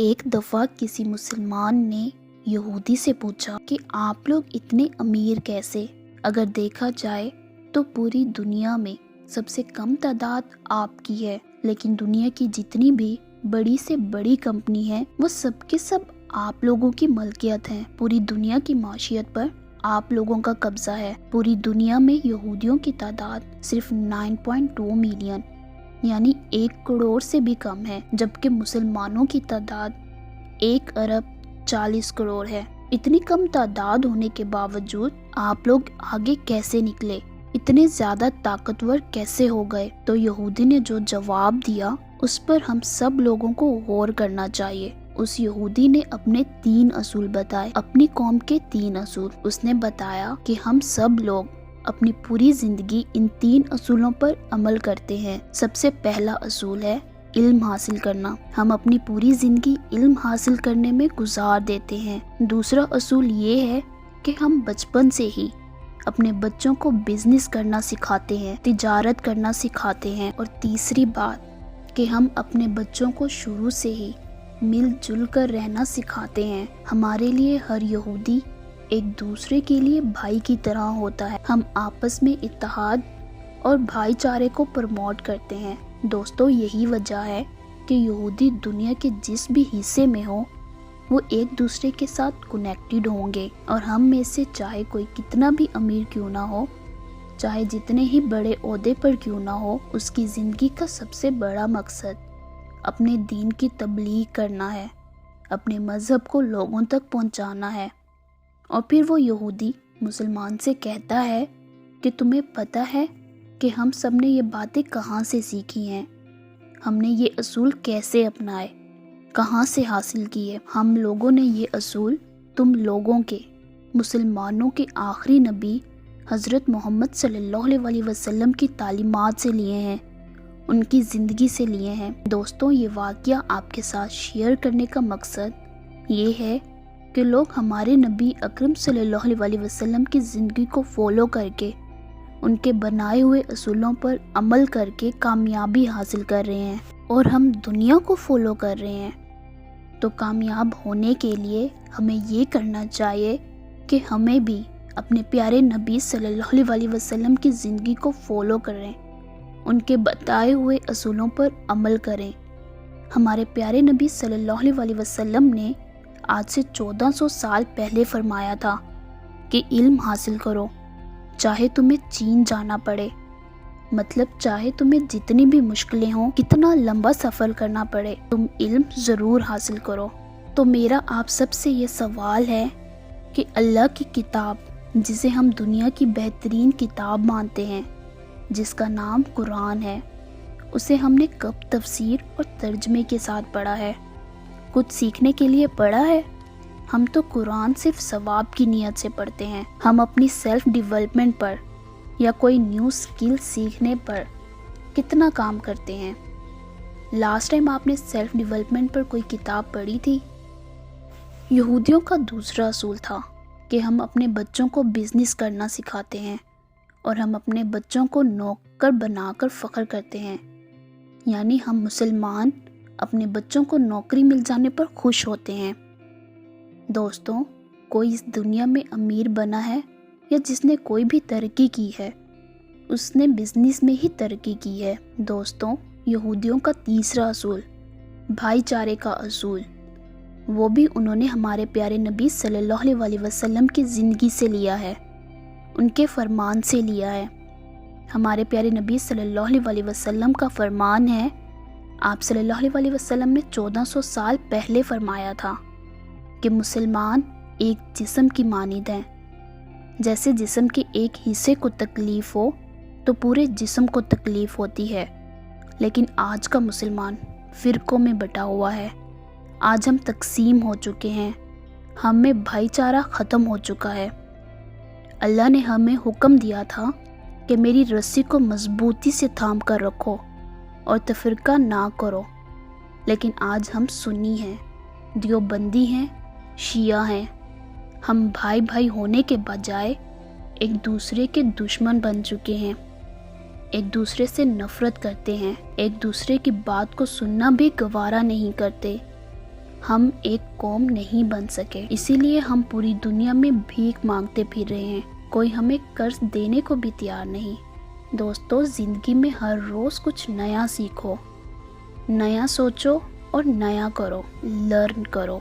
ایک دفعہ کسی مسلمان نے یہودی سے پوچھا کہ آپ لوگ اتنے امیر کیسے؟ اگر دیکھا جائے تو پوری دنیا میں سب سے کم تعداد آپ کی ہے، لیکن دنیا کی جتنی بھی بڑی سے بڑی کمپنی ہے وہ سب کے سب آپ لوگوں کی ملکیت ہیں۔ پوری دنیا کی معیشت پر آپ لوگوں کا قبضہ ہے۔ پوری دنیا میں یہودیوں کی تعداد صرف 9.2 ملین یعنی 1 کروڑ سے بھی کم ہے، جبکہ مسلمانوں کی تعداد 1.40 ارب ہے۔ اتنی کم تعداد ہونے کے باوجود آپ لوگ آگے کیسے نکلے؟ اتنے زیادہ طاقتور کیسے ہو گئے؟ تو یہودی نے جو جواب دیا اس پر ہم سب لوگوں کو غور کرنا چاہیے۔ اس یہودی نے اپنے 3 اصول بتائے، اپنی قوم کے 3 اصول۔ اس نے بتایا کہ ہم سب لوگ اپنی پوری زندگی ان 3 اصولوں پر عمل کرتے ہیں۔ سب سے پہلا اصول ہے علم حاصل کرنا۔ ہم اپنی پوری زندگی علم حاصل کرنے میں گزار دیتے ہیں۔ دوسرا اصول یہ ہے کہ ہم بچپن سے ہی اپنے بچوں کو بزنس کرنا سکھاتے ہیں، تجارت کرنا سکھاتے ہیں۔ اور تیسری بات کہ ہم اپنے بچوں کو شروع سے ہی مل جل کر رہنا سکھاتے ہیں۔ ہمارے لیے ہر یہودی ایک دوسرے کے لیے بھائی کی طرح ہوتا ہے۔ ہم آپس میں اتحاد اور بھائی چارے کو پروموٹ کرتے ہیں۔ دوستو، یہی وجہ ہے کہ یہودی دنیا کے جس بھی حصے میں ہو وہ ایک دوسرے کے ساتھ کنیکٹڈ ہوں گے، اور ہم میں سے چاہے کوئی کتنا بھی امیر کیوں نہ ہو، چاہے جتنے ہی بڑے عہدے پر کیوں نہ ہو، اس کی زندگی کا سب سے بڑا مقصد اپنے دین کی تبلیغ کرنا ہے، اپنے مذہب کو لوگوں تک پہنچانا ہے۔ اور پھر وہ یہودی مسلمان سے کہتا ہے کہ تمہیں پتہ ہے کہ ہم سب نے یہ باتیں کہاں سے سیکھی ہیں؟ ہم نے یہ اصول کیسے اپنائے؟ کہاں سے حاصل کیے؟ ہم لوگوں نے یہ اصول تم لوگوں کے، مسلمانوں کے آخری نبی حضرت محمد صلی اللہ علیہ وسلم کی تعلیمات سے لیے ہیں، ان کی زندگی سے لیے ہیں۔ دوستوں، یہ واقعہ آپ کے ساتھ شیئر کرنے کا مقصد یہ ہے کہ لوگ ہمارے نبی اکرم صلی اللہ علیہ وسلم کی زندگی کو فالو کر کے، ان کے بنائے ہوئے اصولوں پر عمل کر کے کامیابی حاصل کر رہے ہیں، اور ہم دنیا کو فالو کر رہے ہیں۔ تو کامیاب ہونے کے لیے ہمیں یہ کرنا چاہیے کہ ہمیں بھی اپنے پیارے نبی صلی اللہ علیہ وسلم کی زندگی کو فالو کریں، ان کے بتائے ہوئے اصولوں پر عمل کریں۔ ہمارے پیارے نبی صلی اللہ علیہ وسلم نے آج سے 1400 سال پہلے فرمایا تھا کہ علم حاصل کرو، چاہے تمہیں چین جانا پڑے، مطلب چاہے تمہیں جتنی بھی مشکلیں ہوں، کتنا لمبا سفر کرنا پڑے، تم علم ضرور حاصل کرو۔ تو میرا آپ سب سے یہ سوال ہے کہ اللہ کی کتاب، جسے ہم دنیا کی بہترین کتاب مانتے ہیں، جس کا نام قرآن ہے، اسے ہم نے کب تفسیر اور ترجمے کے ساتھ پڑھا ہے؟ کچھ سیکھنے کے لیے پڑھا ہے؟ ہم تو قرآن صرف ثواب کی نیت سے پڑھتے ہیں۔ ہم اپنی سیلف ڈیولپمنٹ پر یا کوئی نیو سکل سیکھنے پر کتنا کام کرتے ہیں؟ لاسٹ ٹائم آپ نے سیلف ڈیولپمنٹ پر کوئی کتاب پڑھی تھی؟ یہودیوں کا دوسرا اصول تھا کہ ہم اپنے بچوں کو بزنس کرنا سکھاتے ہیں، اور ہم اپنے بچوں کو نوکر بنا کر فخر کرتے ہیں، یعنی ہم مسلمان اپنے بچوں کو نوکری مل جانے پر خوش ہوتے ہیں۔ دوستوں، کوئی اس دنیا میں امیر بنا ہے یا جس نے کوئی بھی ترقی کی ہے، اس نے بزنس میں ہی ترقی کی ہے۔ دوستوں، یہودیوں کا تیسرا اصول بھائی چارے کا اصول، وہ بھی انہوں نے ہمارے پیارے نبی صلی اللہ علیہ وسلم کی زندگی سے لیا ہے، ان کے فرمان سے لیا ہے۔ ہمارے پیارے نبی صلی اللہ علیہ وسلم کا فرمان ہے، آپ صلی اللہ علیہ وسلم نے 1400 سال پہلے فرمایا تھا کہ مسلمان ایک جسم کی مانند ہیں۔ جیسے جسم کے ایک حصے کو تکلیف ہو تو پورے جسم کو تکلیف ہوتی ہے، لیکن آج کا مسلمان فرقوں میں بٹا ہوا ہے۔ آج ہم تقسیم ہو چکے ہیں، ہم میں بھائی چارہ ختم ہو چکا ہے۔ اللہ نے ہمیں حکم دیا تھا کہ میری رسی کو مضبوطی سے تھام کر رکھو اور تفرقہ نہ کرو، لیکن آج ہم سنی ہیں، دیوبندی ہیں، شیعہ ہیں۔ ہم بھائی بھائی ہونے کے بجائے ایک دوسرے کے دشمن بن چکے ہیں، ایک دوسرے سے نفرت کرتے ہیں، ایک دوسرے کی بات کو سننا بھی گوارا نہیں کرتے۔ ہم ایک قوم نہیں بن سکے، اسی لیے ہم پوری دنیا میں بھیک مانگتے پھر رہے ہیں، کوئی ہمیں قرض دینے کو بھی تیار نہیں۔ دوستو، زندگی میں ہر روز کچھ نیا سیکھو، نیا سوچو اور نیا کرو، لرن کرو۔